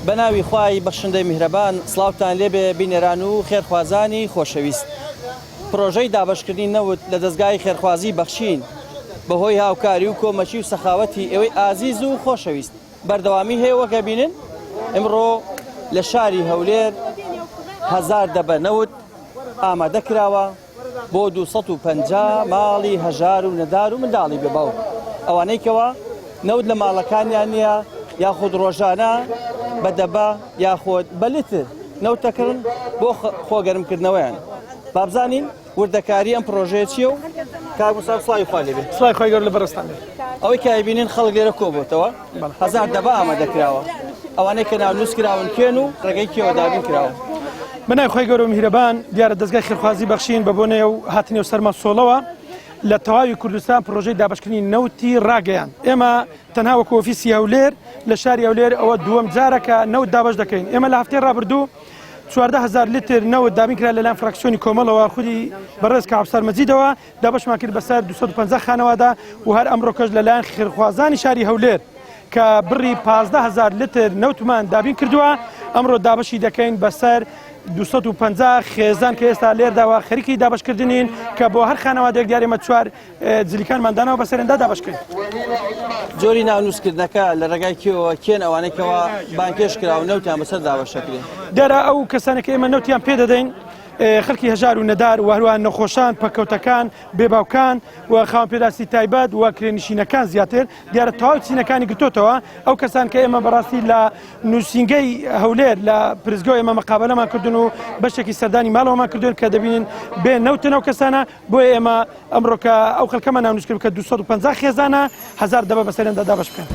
بەناوی خوای بەخشندەی میهرەبان سڵاوتان لێبێ بینێران و خێرخوازانی خۆشەویست. پرۆژەی دابەشکردنی نەوت لە دەستگای خێرخوازی بەخشین بەهۆی هاوکاری و کۆمەچی و سەخاوەتی ئێوەی ئازیز و خۆشەویست بەردەوامی هەیە وەکە بینن. ئەمڕۆ لە شاری هەولێر 1000 دەبە نەوت ئامادە کراوە بۆ 250 ماڵی هەژار و نەدار و منداڵی بێباو ئەوانەیەکەوە نەوت لە ماڵەکانیان نییە یاخود ڕۆژانە بەدەبە یاخۆت بە لتر نەوتەکردن بۆ خۆگەرمکردنەوەیان. بابزانین وردەکاری ئەم پرۆژەیە چییە و کاک موسا سڵاوی خوا لێبێ. سڵاوی خوای گەورە لە بەڕێستان بێت. ئەوەی کە بینین خەڵک لێرە کۆبووتەوە 1000 دەبە ئامادە کراوە ئەوانەی کە ناونووس کراون کێن و ڕێگەی کێوە دابین کراوە. بەناوی خوای گەورە میهرەبان دیارە دەستگای خێرخوازی بەخشین بە بۆنێ و هاتنێ و سەرمە سۆڵەوە لە تەواوی کوردستان پرۆژەی دابەشکردنی نەوتی ڕاگەیان. ئێمە تەنها وەکو ئۆفیسی هەولێر لە شاری هەولێر ئەوە دووەم جارەکە نەوت دابەش دەکەین. ئێمە لە هەفتەی ڕابردوو 14000 لتر نەوت دابین کرا لەلایەن فراکسیۆنی کۆمەڵەوە خودی بەڕێز کابسار مەجیدەوە دابەشمان کرد بەسەر 250 خانەوەدا و هەر ئەمڕۆکەش لەلایەن خێرخوازانی شاری هەولێر کە بڕی 15000 لتر نەوتمان دابین کردووە. ئەمڕۆ دابەشی دەکەین بەسەر 250 خێزان کە ئێستا لێرداوە خەریکی دابەشکردنین کە بۆ هەر خانەوادێک دیارێمە 4 جلیکانماندانەوە بەسەرێندا دابەشکرد. جۆری ناونووسکردنەکە لە ڕێگای کێوە کێن ئەوانەیەکەوە بانکێش کراوە نەوتیان بەسەر دابەشەکرێن. دیارە ئەو کەسانێک ئێمە نەوتیان پێدەدەین خەڵکی هەژار و نەدار و هەروە نەخۆشان پەکەوتەکان بێباوکان و خاوەن پێداسی تایبەت و کرێنشینەکان زیاتر دیارە تەواو چینەکانی گرتوتەوە. ئەو کەسان کە ئێمە بەڕاستی لە نووسینگەی هەولێر لە پرزگەوە ئێمە مەقابلەمان کردن و بەشێکی سەردانی ماڵەوەمان کردوون کە دەبینن بێ نەوتن ئەو کەسانە بۆیە ئێمە ئەمڕۆکە ئەو خەڵکەمان ناونووسکرد کە 250 خێزانە 1000 دەبە بەسەرێندا دابەش بکەن.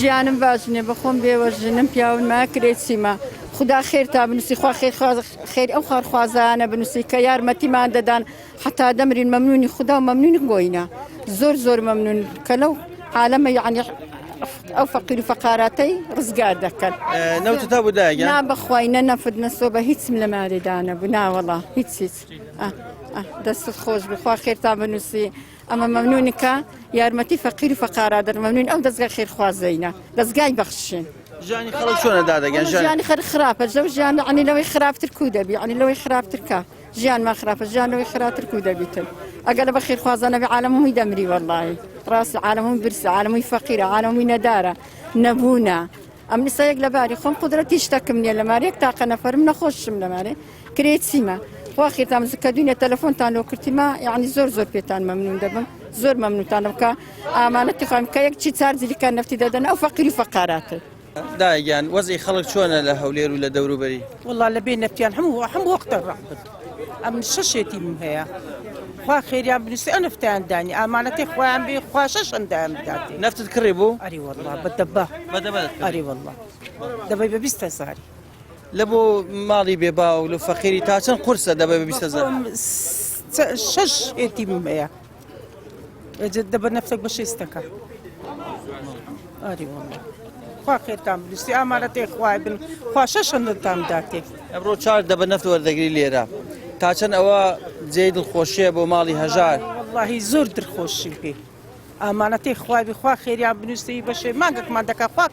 ژیانم باش نییە بەخۆم بێوەژنم پیاون ماکرێت چیمە خدا خێر تا بنووسی خوا خێر ئەو خارخوازانە بنووسی کە یارمەتیمان دەدان حتا دەمرین مەمنونی خدا و مەمنونی بۆینە زۆر مەمنون کە لەو عالەمە یعنی ئەو فەقیر و فەقاراتەی ڕزگار دەکەن. نەوتتا بودایە نا بەخوای نەفد نەسۆ بە هیچم لە مارێدانە بوو ناوەڵا هیچ دەستت خۆش بخوا خێر تا بنووسی ئەمە مەمنونیکە یارمەتی فەقیر و فەقارادر مەمنون ئەو دەستگای خێرخوازەینە دەستگای بەخشین. ژیانی خەڵک چۆنە دادەگەن ژیانی خەر خراپە ژەو ژیان عنی لەوەی خراپتر کو دەبی عنی لەوەی خراپترکە ژیانمان خراپە ژیانەوەی خراپتر کو دەبیتن ئەگەر بە خێرخوازانەبی عالەمهمووی دەمری وەڵڵاهی ڕاست عالەمهمووی برسە عالەمهمووی فەقیرە عالەمهمووی نەدارە نەبوونە. ئەم نیسایەک لەباری خۆم قودرەتی شتەکەم نییە لە مارێک تاقە نەفەرم نەخۆشم لە مارێ کرێت چیمە خوا خێرتان کە دوینە تەلەفۆنتان لۆ کردیمە یعنی زۆر پێتان مەمنون دەبم زۆر مەمنونتان بکە ئامانەتی خۆم کە یەک چی چارجلیکان نەفتی دەدەن ئەو فەقیر و فەقاراتە. دایگیان وەزی خەڵک چۆنە لە هەولێر و لە دەوروبەری؟ والله لە بێ نەفتیان هەموو وەختە ڕابرد ئەم شەشێتیم هەیە خوا خێریان بنووسی ئەو نەفتیان دانی ئامانەتی خۆیان بێ خوا شەشەندایان بداتێ. نەفتت کڕی بوو؟ ئەری والله بەدەبە ئەری والله دەبەی بە 20 ساری لە بۆ ماڵی بێباو لە فەقیری تا چەند قورسە دەبێ بە 20,000 6 ئێتیم هەیە دەبە نەفتێک بە 6 ئەری والله خوا خێرتان بنووسی ئامانەتی خوای بن خوا شەشەندتان بداتێ. ئەمڕۆ 4 دەبە نەفت وەردەگری لێرە تا چەند ئەوە جێی دڵخۆشیە بۆ ماڵی هەژار؟ واللهی زۆر دڵخۆشی پێ ئامانەتی خوای بخوا خێریان بنووسی بەشێ مانگەکمان دەکات خوا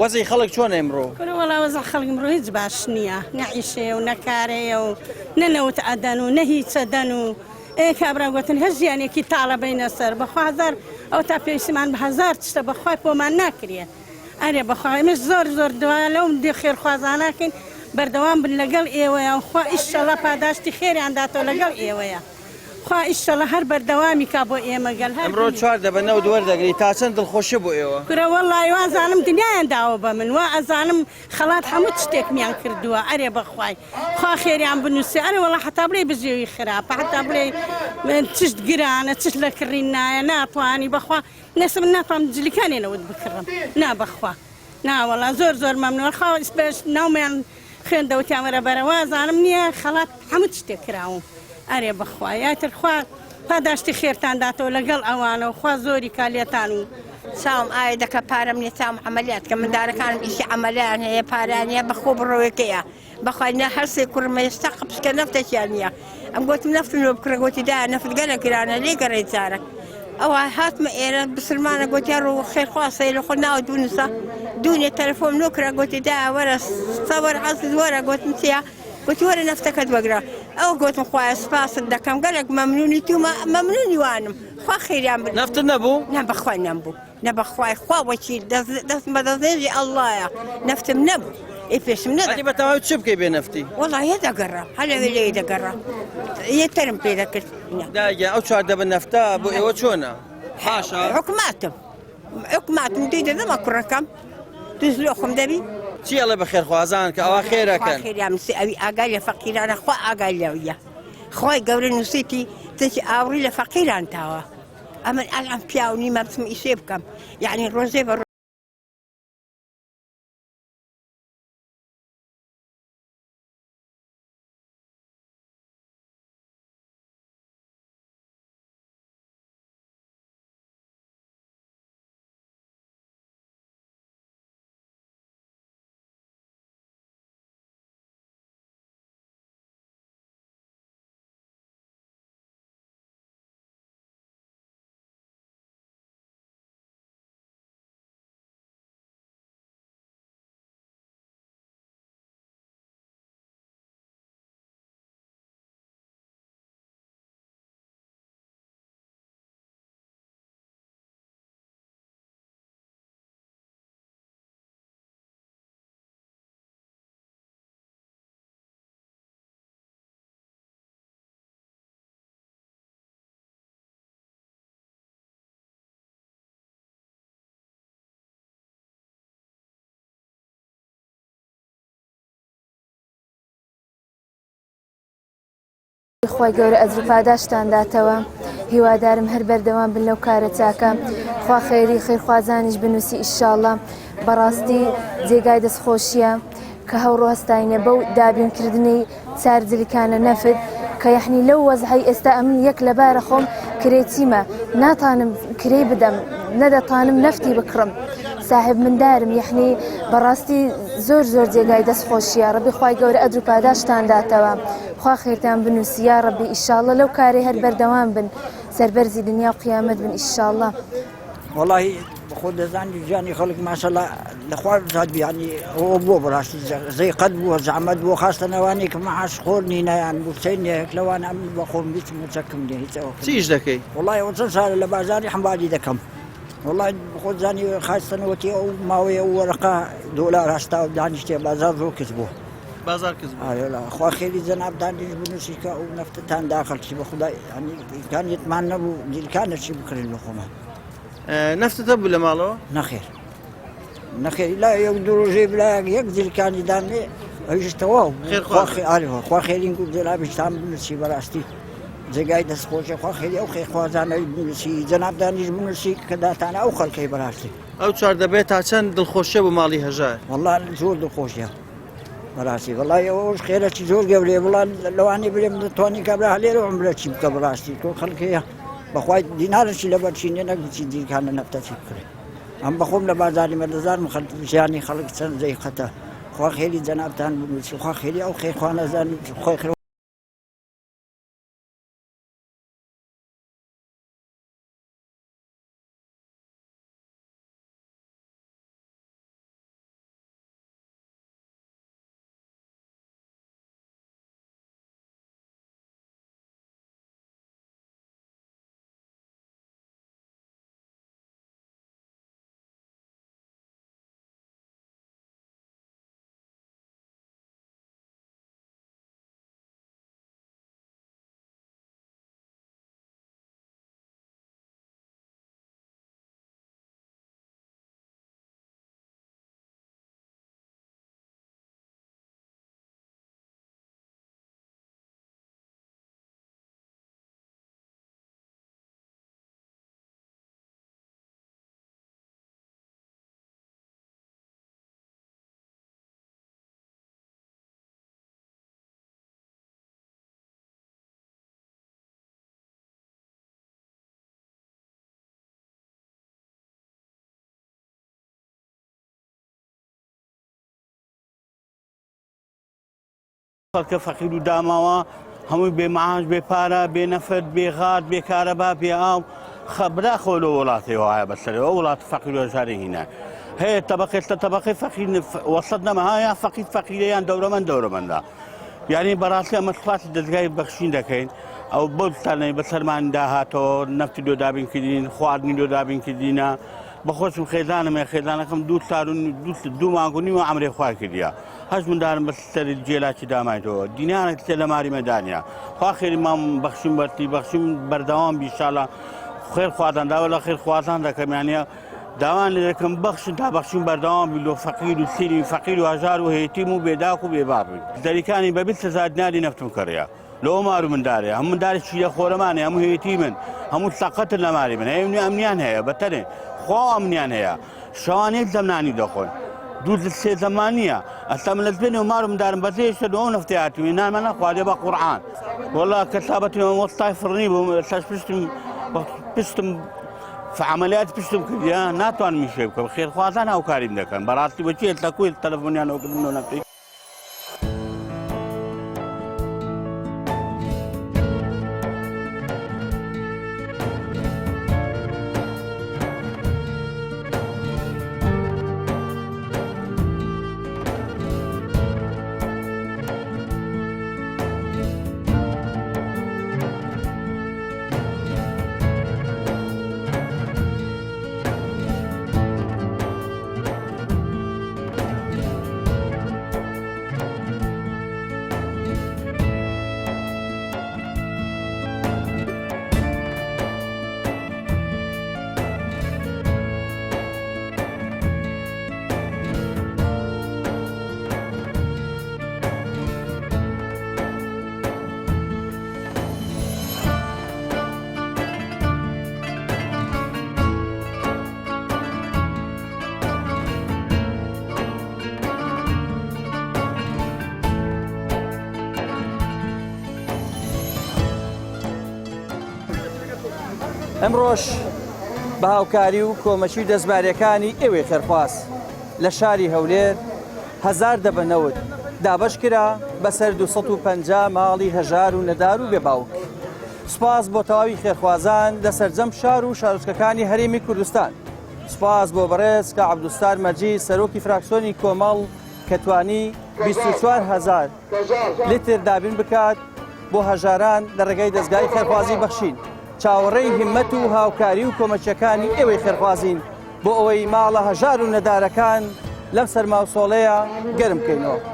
وەزی خەڵک چۆنە ئەمڕۆ؟ وەڵا وەزە خەڵک مرۆ هیچ باش نییە، نەعیشێ و نەکارەیە و نەنەوت ئەدەن و نەهیچ ئەدەن و کابرا گوتن هەر ژیانێکی تاڵە بینە سەر بەخوا هەزار ئەو تا پێویستمان بە هەزار تشتە بەخوای پۆمان ناکرێ. ئەرێ بەخوا ئێمەش زۆر دوایە لەو دێ خێرخوازاناکەین بەردەوام بن لەگەڵ ئێوەیە خوا ئیشەڵە پاداشتی خێریانداتەوە لەگەڵ ئێوەیە. خوا ئیشەڵە هەر بەردەوامی کا بۆ ئێمە گەل ئەمڕۆ چوار دەبەنەوە دووەردەگری تا چەند دڵخۆشی بۆ ئێوە؟ کرە وەڵی وازانم دنیایان داوە بە من وا ئەزانم خەڵات هەموو شتێکمیان کردووە ئەرێ بەخوای خوا خێریان بنووسێ ئەرێ وەڵا حتا بڵێ بژێوی خراپە حتا بڵێ چشت گرانە چشت لە کڕین نایە ناتوانی بەخوا نەسم ناتوانم جلیکانێنەوت بکڕم نا بەخوا ناوەڵا زۆر مەمنوە خاوە ئیسپێش ناومیان خوێندەوتیان وەرە بەرە وازانم نییە خەڵات هەموو شتێک کراوم ئەرێ بەخوا یاتر خوا پاداشتی خێرتانداتەوە لەگەڵ ئەوانە و خوا زۆری کالێتان و چاوم ئایا دەکە پارەم نیە چاوم عملیات کە مندارەکانم ئیشی عملیان هەیە پارانە بەخۆ بڕۆیەکەیە بەخوای نە هەرسێ کوڕمە ئێستا قپسکە نەفتێکیان نییە ئەم گوتم نەفتم لۆ بکڕە گوتی دا نەفت گەلە گرانە لێ گەڕێ جارە ئەوە هاتمە ئێرە بسلمانە گوتیان ڕۆ خێرخواسە لە خۆ ناو دوونسە دوونێ تەلەفۆن نۆکرا گوتی دا وەرە سەوەر حەزت وەرە گوتم چیا گوتی وەرە نەفتەکەت وەگرە ئەو گوتم خوایە سپاست دەکەم گەلێک مەمنونی تومە مەمنونی وانم خوا خێریان بن نەفتت نەبوو؟ نە بەخوای نەمبوو نە بەخوای خوا وەکی دەست بە دەستێژی ئەڵڵایە نەفتم نەبوو ئێ پێشم نەدا ئەدی بەتەواوی چ بکەی بێ نەفتی؟ وەڵایە دەگەڕا هەلەوێ لێ دەگەڕا یەکتەرم پێ دەکرد داگە ئەو چوار دەبن نەفتە بۆ ئێوە چۆنە؟ حاشا حکوماتم دوی دەدەمە کوڕەکەم دوز لۆخم دەبی چی ئەڵێ بە خێرخوازان کە ئەوە خێرەکەن؟ خێریامسی ئەوی ئاگای لە فەقیرانە خوا ئاگای لەویە خۆی گەورە نووسیتی تێکی ئاوری لە فەقیران تاوە ئەمن ئەلان پیاونی مەبسم ئیشێ بکەم یعنی ڕۆژێ بە خی گەورە ئەجر پاداشتان داتەوە هیوادارم هەر بەردەوام بن لەو کارە چاکە خوا خێری خێرخوازانیش بنووسی ئیشاڵڵا بەڕاستی جێگای دەستخۆشیە کە هەوڕۆ هەستاینە بەو دابینکردنی چارجلیکانە نەفت کە یەحنی لەو وەزعی ئێستا ئەمن یەک لەبارە خۆم کرێچیمە ناتانم کرێ بدەم نەدەتانم نەفتی بکڕم صاحب مندارم یەحنی بەڕاستی زۆر جێگای دەستخۆشیە ڕەبی خی گەورە ئەجر پاداشتان داتەوە خوا خێرتان بنووسی یا ڕەبی ئیشاڵڵا لەو کارێ هەر بەردەوام بن سەربەرزی دنیا و قیامەت بن ئیشاڵڵا والله خۆ دەزانی ژیانی خەڵک ماشەڵڵا لەخوا بیانی ئەوە بووە بەڕاستی زەی قەت بووە زەحمەت بووە خاستەنەوانێک کە مەعاش خۆر نینایان بوو سینێک لەوانە ئەم بە خۆم بیچم و چەکم دێ هیچ ئەوە چیش دەکەی؟ والله ئەوە چەند ساڵە لە بازاری حەمبالی دەکەم والله خۆ زانی خاستەنەوەتی ئەو ماوەیە و وەرەقا دۆلار هەستا و دانیشتێ بازار زۆر کەس بووە بازار کەس بوو خوا خێری جەنابدانیش بنووسی کە ئەو نەفتتان داخەڵکی بە خودای ئیمکانیەتمان نەبوو جیلکانەشی بکڕین بە خۆمان نەفتتە بوو لە ماڵەوە؟ نەخێر لا یەک دڕۆژێ بلا یەک جیلکانی دانێ ئەویشتەوە خوا خێرین و جەلابیشتان بنووسی بەڕاستی جێگای دەستخۆشە خوا خێری ئەو خێرخوازانەی بنووسی جەنابدانیش بنووسی کە داتانە ئەو خەڵکەی بەڕاستی ئەو چوار دەبێت تا چەند دڵخۆشیە بۆ ماڵی هەژار والله زۆر دڵخۆشیە بەڕاستی وڵای ئەوەش خێرەی زۆر گەورەیە وڵان لەوانەی برێم دەتوانی کابرا لێرە ئەمرە چی بکە بەڕاستی تۆ خەڵکەیە بەخوای دینارەشی لەبەرچینێ نەگوچی دیرکانە نەفتەچی بکڕێ ئەم بەخۆم لە بازاری مەدەزارم ژیانی خەڵک چەند زەی خەتە خوا خێری جەنابتان بنووسی خوا خێری ئەو خێرخوانەزانی خۆی خەڵکە فەقیر و داماوە هەمووی بێمەعاش بێپارە بێنەفرد بێغات بێکارەبا بێ ئاو خەبراخۆ لە وڵاتەوە وایە بەسەرەوە وڵات فەقیر و هەژاری هینە هەیە تەبەقێت لە تەبەقەی فەقیر وەسەد نەما یا فەقیر فەقیرەیان دەورەمەندە یعنی بەڕاستی ئەمە سوپاسی دەستگای بەخشین دەکەین ئەو بۆ تانەی بەسەرمان داهاتەوە نەفتی دۆدابین کردین خواردنی دۆدابین کردینە بەخۆشم خێزانم خێزانەکەم دوو مانگ و نیوە ئەمرێ خوای کردیە هەش مندارم بەسەر جێلاکی دامایتەوە دینارێک تێ لە ماری مەدانیا خوا خێری مام بەخشیم بەرتی بەخشیم بەردەوام بیشاڵە خێر خوادانداوە لە خێر خوازان دەکەمانە داوان لێ دەکەم بەخشن تا بەخشین بەردەوام لۆ فەقیر و سیری فەقیر و هەژار و هەیەتیم و بێداک و بێبابن دەریکانی بە 20,000 دیناری نەفتم کڕیا لەوە مار و مندارێ هەموو مندارێکی لە خۆرەمانێ هەموو هەیەتی من هەموو سەقەتن لە ماری من هەیە ئەمنیان هەیە بەتەنێ خوا ئەمنیان هەیە شەوانێک زەمنانی دەخۆن دوو سێ زەمانیە ئەستا من لە بێنێ و مار و مندارم بەزێشتە ئەو نەفتەیاتوی نانمە نەخوادێ بە قورعان وەڵا کەسابەتەوە وەستای فڕنی بووم سەش پشتم عملیات پشتم کردیا ناتوانم میشێ بکەم خێرخوازان هاوکاریم دەکەن بەڕاستی بەچێت لە کوێ تەلەفۆنیانەوە کردن و نەفتی ئەمڕۆژ بە هاوکاری و کۆمەچی دەستباریەکانی ئێوەی خێرخواز لە شاری هەولێر 1000 دەبەنەوت دابەش کرا بەسەر 250 ماڵی هەژار و نەدار و بێباوک. سوپاس بۆ تەواوی خێرخوازان لە سەرجەم شار و شارۆچکەکانی هەرێمی کوردستان. سوپاس بۆ بەڕێز کە عەبدولستار مەجید سەرۆکی فراکسیۆنی کۆمەڵ کە توانی 24,000 لیتر دابین بکات بۆ هەژاران لە ڕێگەی دەستگای خێرخوازی بەخشین. چاوەڕێی هیممەت و هاوکاری و کۆمەچەکانی ئێوەی خێرخوازین بۆ ئەوەی ماڵە هەژار و نەدارەکان لەم سەرماوسۆڵەیە گەرم بکەینەوە.